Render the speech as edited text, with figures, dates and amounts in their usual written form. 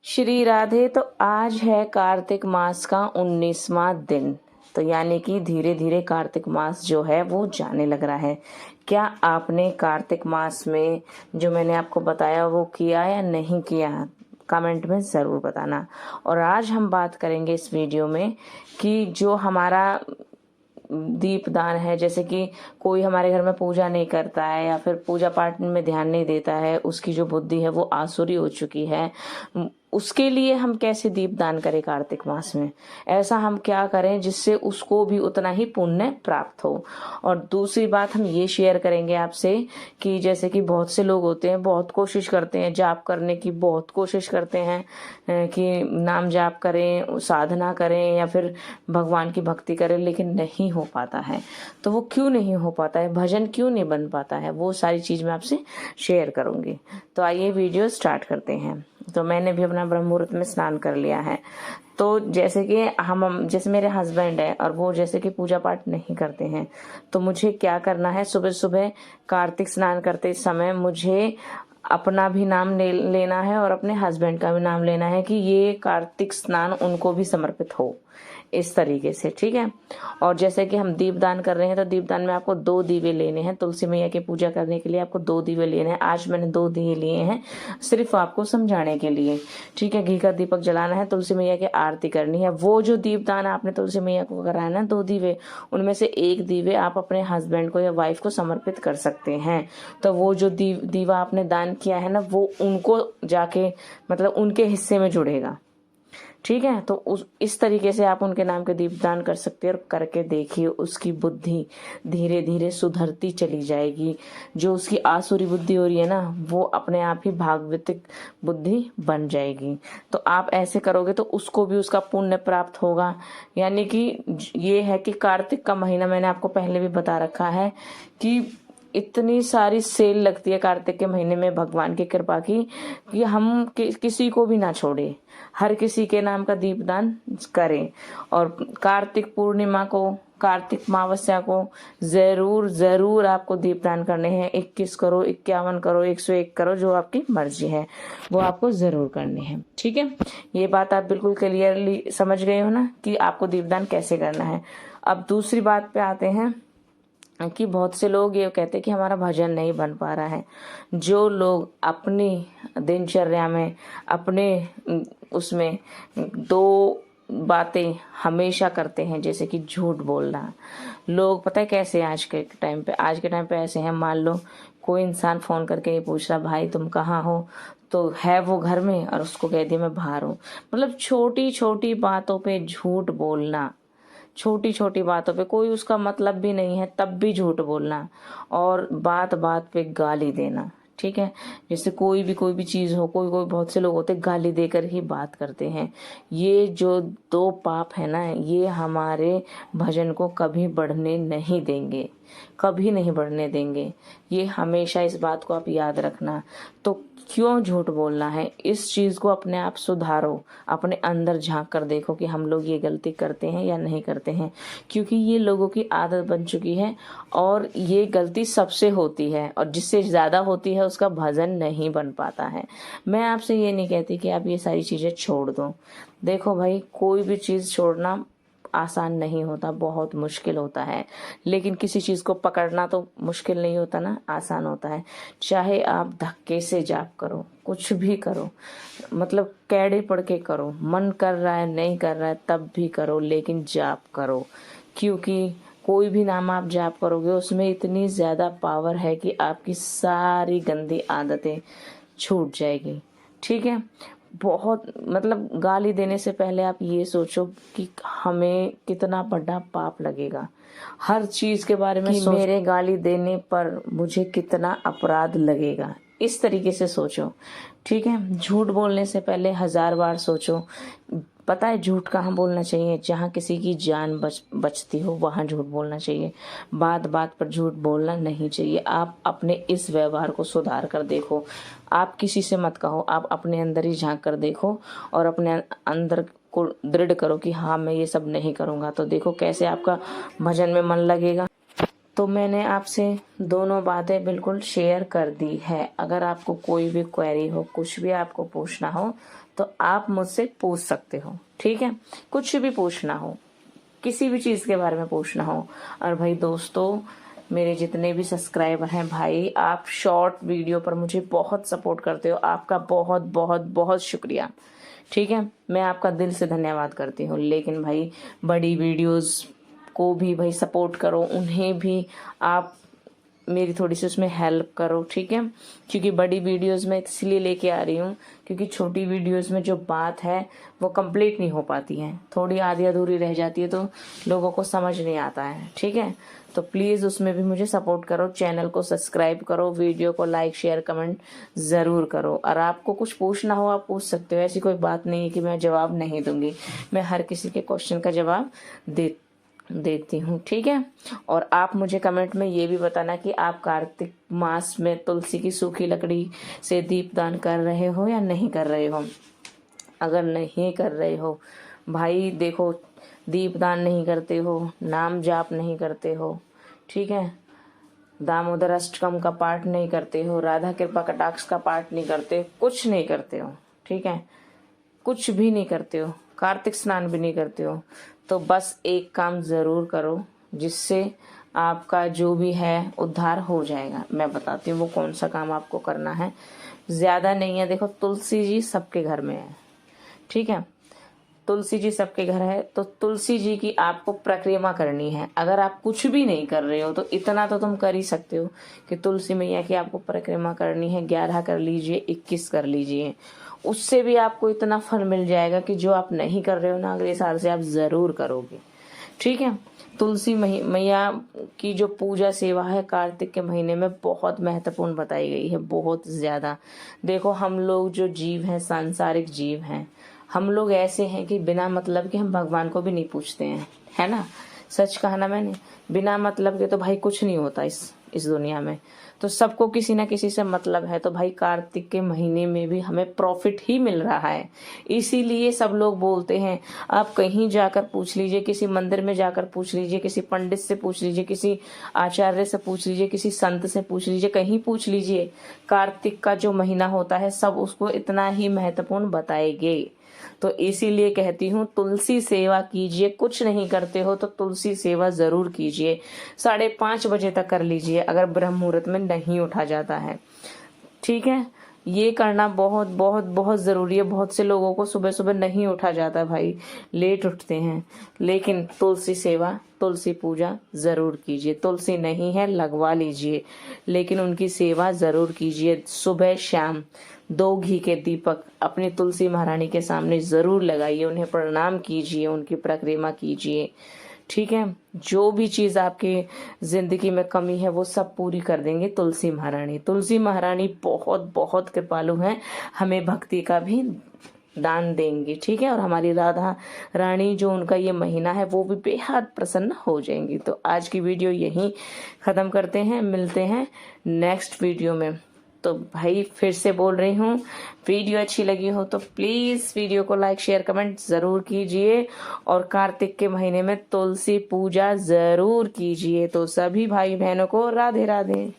श्री राधे। तो आज है कार्तिक मास का 19वां दिन। तो यानी कि धीरे धीरे कार्तिक मास जो है वो जाने लग रहा है। क्या आपने कार्तिक मास में जो मैंने आपको बताया वो किया या नहीं किया, कमेंट में ज़रूर बताना। और आज हम बात करेंगे इस वीडियो में कि जो हमारा दीपदान है, जैसे कि कोई हमारे घर में पूजा नहीं करता है या फिर पूजा पाठ में ध्यान नहीं देता है, उसकी जो बुद्धि है वो आसुरी हो चुकी है, उसके लिए हम कैसे दीपदान करें कार्तिक मास में। ऐसा हम क्या करें जिससे उसको भी उतना ही पुण्य प्राप्त हो। और दूसरी बात हम ये शेयर करेंगे आपसे कि जैसे कि बहुत से लोग होते हैं, बहुत कोशिश करते हैं जाप करने की, बहुत कोशिश करते हैं कि नाम जाप करें, साधना करें या फिर भगवान की भक्ति करें, लेकिन नहीं हो पाता है। तो वो क्यों नहीं हो पाता है, भजन क्यों नहीं बन पाता है, वो सारी चीज़ मैं आपसे शेयर करूंगी। तो आइए वीडियो स्टार्ट करते हैं। तो मैंने भी अपना ब्रह्म मुहूर्त में स्नान कर लिया है। तो जैसे कि हम जैसे मेरे हस्बैंड है और वो जैसे कि पूजा पाठ नहीं करते हैं, तो मुझे क्या करना है, सुबह सुबह कार्तिक स्नान करते समय मुझे अपना भी नाम लेना है और अपने हस्बैंड का भी नाम लेना है कि ये कार्तिक स्नान उनको भी समर्पित हो, इस तरीके से, ठीक है। और जैसे कि हम दीपदान कर रहे हैं, तो दीपदान में आपको 2 दीवे लेने हैं। तुलसी मैया की पूजा करने के लिए आपको 2 दीवे लेने हैं। आज मैंने 2 दिए लिए हैं सिर्फ आपको समझाने के लिए, ठीक है। घी का दीपक जलाना है, तुलसी मैया की आरती करनी है। वो जो दीपदान आपने तुलसी मैया को कराना है 2 दीवे, उनमें से 1 दीवे आप अपने हस्बैंड को या वाइफ को समर्पित कर सकते हैं। तो वो जो दीवा आपने दान किया है ना, वो उनको जाके मतलब उनके हिस्से में जुड़ेगा, ठीक है। तो इस तरीके से आप उनके नाम के दीपदान कर सकते हैं और करके देखिए, उसकी बुद्धि धीरे धीरे सुधरती चली जाएगी। जो उसकी आसुरी बुद्धि हो रही है ना, वो अपने आप ही भागवतिक बुद्धि बन जाएगी। तो आप ऐसे करोगे तो उसको भी उसका पुण्य प्राप्त होगा। यानी कि ये है कि कार्तिक का महीना, मैंने आपको पहले भी बता रखा है कि इतनी सारी सेल लगती है कार्तिक के महीने में भगवान की कृपा की कि हम किसी को भी ना छोड़े, हर किसी के नाम का दीपदान करें। और कार्तिक पूर्णिमा को, कार्तिक मावस्या को जरूर जरूर आपको दीपदान करने हैं। 21 करो, 51 करो, 101 करो, जो आपकी मर्जी है वो आपको जरूर करने हैं, ठीक है। ये बात आप बिल्कुल क्लियरली समझ गए हो ना कि आपको दीपदान कैसे करना है। अब दूसरी बात पे आते हैं कि बहुत से लोग ये कहते हैं कि हमारा भजन नहीं बन पा रहा है। जो लोग अपनी दिनचर्या में, अपने उसमें 2 बातें हमेशा करते हैं, जैसे कि झूठ बोलना। लोग पता है कैसे आज के टाइम पे ऐसे हैं, मान लो कोई इंसान फोन करके ये पूछ रहा, भाई तुम कहाँ हो, तो है वो घर में और उसको कह दिया मैं बाहर हूँ। मतलब छोटी छोटी बातों पे झूठ बोलना, छोटी छोटी बातों पे कोई उसका मतलब भी नहीं है तब भी झूठ बोलना, और बात बात पे गाली देना, ठीक है। जैसे कोई भी चीज हो, कोई कोई बहुत से लोग होते गाली देकर ही बात करते हैं। ये जो 2 पाप है ना, ये हमारे भजन को कभी बढ़ने नहीं देंगे, कभी नहीं बढ़ने देंगे। ये हमेशा इस बात को आप याद रखना। तो क्यों झूठ बोलना है, इस चीज को अपने आप सुधारो, अपने अंदर झांक कर देखो कि हम लोग ये गलती करते हैं या नहीं करते हैं, क्योंकि ये लोगों की आदत बन चुकी है और ये गलती सबसे होती है, और जिससे ज्यादा होती है उसका भजन नहीं बन पाता है। मैं आपसे ये नहीं कहती कि आप ये सारी चीजें छोड़ दो। देखो भाई, कोई भी चीज छोड़ना आसान नहीं होता, बहुत मुश्किल होता है। लेकिन किसी चीज को पकड़ना तो मुश्किल नहीं होता ना, आसान होता है। चाहे आप धक्के से जाप करो, कुछ भी करो, मतलब कैड़े पड़ के करो, मन कर रहा है नहीं कर रहा है तब भी करो, लेकिन जाप करो। क्योंकि कोई भी नाम आप जाप करोगे उसमें इतनी ज्यादा पावर है कि आपकी सारी गंदी आदतें छूट जाएगी, ठीक है। बहुत मतलब गाली देने से पहले आप ये सोचो कि हमें कितना बड़ा पाप लगेगा। हर चीज के बारे में कि मेरे गाली देने पर मुझे कितना अपराध लगेगा, इस तरीके से सोचो, ठीक है। झूठ बोलने से पहले 1000 बार सोचो। पता है झूठ कहाँ बोलना चाहिए, जहाँ किसी की जान बचती हो वहां झूठ बोलना चाहिए। बात बात पर झूठ बोलना नहीं चाहिए। आप अपने इस व्यवहार को सुधार कर देखो। आप किसी से मत कहो, आप अपने अंदर ही झांक कर देखो और अपने अंदर को दृढ़ करो कि हाँ मैं ये सब नहीं करूँगा। तो देखो कैसे आपका भजन में मन लगेगा। तो मैंने आपसे दोनों बातें बिल्कुल शेयर कर दी है। अगर आपको कोई भी क्वेरी हो, कुछ भी आपको पूछना हो, तो आप मुझसे पूछ सकते हो, ठीक है। कुछ भी पूछना हो, किसी भी चीज़ के बारे में पूछना हो। और भाई दोस्तों, मेरे जितने भी सब्सक्राइबर हैं भाई, आप शॉर्ट वीडियो पर मुझे बहुत सपोर्ट करते हो, आपका बहुत बहुत बहुत शुक्रिया, ठीक है। मैं आपका दिल से धन्यवाद करती हूँ। लेकिन भाई बड़ी वीडियोस को भी भाई सपोर्ट करो, उन्हें भी आप मेरी थोड़ी सी उसमें हेल्प करो, ठीक है। क्योंकि बड़ी वीडियोस में इसलिए लेके आ रही हूँ क्योंकि छोटी वीडियोस में जो बात है वो कंप्लीट नहीं हो पाती है, थोड़ी आधी अधूरी रह जाती है, तो लोगों को समझ नहीं आता है, ठीक है। तो प्लीज़ उसमें भी मुझे सपोर्ट करो, चैनल को सब्सक्राइब करो, वीडियो को लाइक शेयर कमेंट ज़रूर करो। और आपको कुछ पूछना हो आप पूछ सकते हो, ऐसी कोई बात नहीं है कि मैं जवाब नहीं दूंगी। मैं हर किसी के क्वेश्चन का जवाब देती हूँ, ठीक है। और आप मुझे कमेंट में ये भी बताना कि आप कार्तिक मास में तुलसी की सूखी लकड़ी से दीपदान कर रहे हो या नहीं कर रहे हो। अगर नहीं कर रहे हो भाई देखो, दीपदान नहीं करते हो, नाम जाप नहीं करते हो, ठीक है, दामोदर अष्टकम का पाठ नहीं करते हो, राधा कृपा कटाक्ष का पाठ नहीं करते, कुछ नहीं करते हो, ठीक है, कुछ भी नहीं करते हो, कार्तिक स्नान भी नहीं करते हो, तो बस एक काम ज़रूर करो जिससे आपका जो भी है उद्धार हो जाएगा। मैं बताती हूँ वो कौन सा काम आपको करना है, ज़्यादा नहीं है। देखो तुलसी जी सबके घर में है, ठीक है, तुलसी जी सबके घर है, तो तुलसी जी की आपको परिक्रमा करनी है। अगर आप कुछ भी नहीं कर रहे हो तो इतना तो तुम कर ही सकते हो कि तुलसी मैया की आपको परिक्रमा करनी है। 11 कर लीजिए, 21 कर लीजिए, उससे भी आपको इतना फल मिल जाएगा कि जो आप नहीं कर रहे हो ना, अगले साल से आप ज़रूर करोगे, ठीक है। तुलसी मैया की जो पूजा सेवा है कार्तिक के महीने में बहुत महत्वपूर्ण बताई गई है, बहुत ज़्यादा। देखो हम लोग जो जीव हैं, सांसारिक जीव हैं, हम लोग ऐसे हैं कि बिना मतलब के हम भगवान को भी नहीं पूछते हैं, है ना। सच कहा ना मैंने, बिना मतलब के तो भाई कुछ नहीं होता इस दुनिया में। तो सबको किसी ना किसी से मतलब है, तो भाई कार्तिक के महीने में भी हमें प्रॉफिट ही मिल रहा है। इसीलिए सब लोग बोलते हैं, आप कहीं जाकर पूछ लीजिए, किसी मंदिर में जाकर पूछ लीजिए, किसी पंडित से पूछ लीजिए, किसी आचार्य से पूछ लीजिए, किसी संत से पूछ लीजिए, कहीं पूछ लीजिए, कार्तिक का जो महीना होता है सब उसको इतना ही महत्वपूर्ण बताएंगे। तो इसीलिए कहती हूँ तुलसी सेवा कीजिए। कुछ नहीं करते हो तो तुलसी सेवा जरूर कीजिए, 5:30 बजे तक कर लीजिए अगर ब्रह्म मुहूर्त में नहीं उठा जाता है, ठीक है। ये करना बहुत बहुत बहुत ज़रूरी है। बहुत से लोगों को सुबह सुबह नहीं उठा जाता भाई, लेट उठते हैं, लेकिन तुलसी सेवा, तुलसी पूजा ज़रूर कीजिए। तुलसी नहीं है लगवा लीजिए, लेकिन उनकी सेवा ज़रूर कीजिए। सुबह शाम 2 घी के दीपक अपनी तुलसी महारानी के सामने ज़रूर लगाइए, उन्हें प्रणाम कीजिए, उनकी परिक्रमा कीजिए, ठीक है। जो भी चीज़ आपकी ज़िंदगी में कमी है वो सब पूरी कर देंगे तुलसी महारानी। तुलसी महारानी बहुत बहुत कृपालु हैं, हमें भक्ति का भी दान देंगी, ठीक है। और हमारी राधा रानी जो उनका ये महीना है वो भी बेहद प्रसन्न हो जाएंगी। तो आज की वीडियो यहीं ख़त्म करते हैं, मिलते हैं नेक्स्ट वीडियो में। तो भाई फिर से बोल रही हूँ, वीडियो अच्छी लगी हो तो प्लीज़ वीडियो को लाइक शेयर कमेंट ज़रूर कीजिए, और कार्तिक के महीने में तुलसी पूजा ज़रूर कीजिए। तो सभी भाई बहनों को राधे राधे।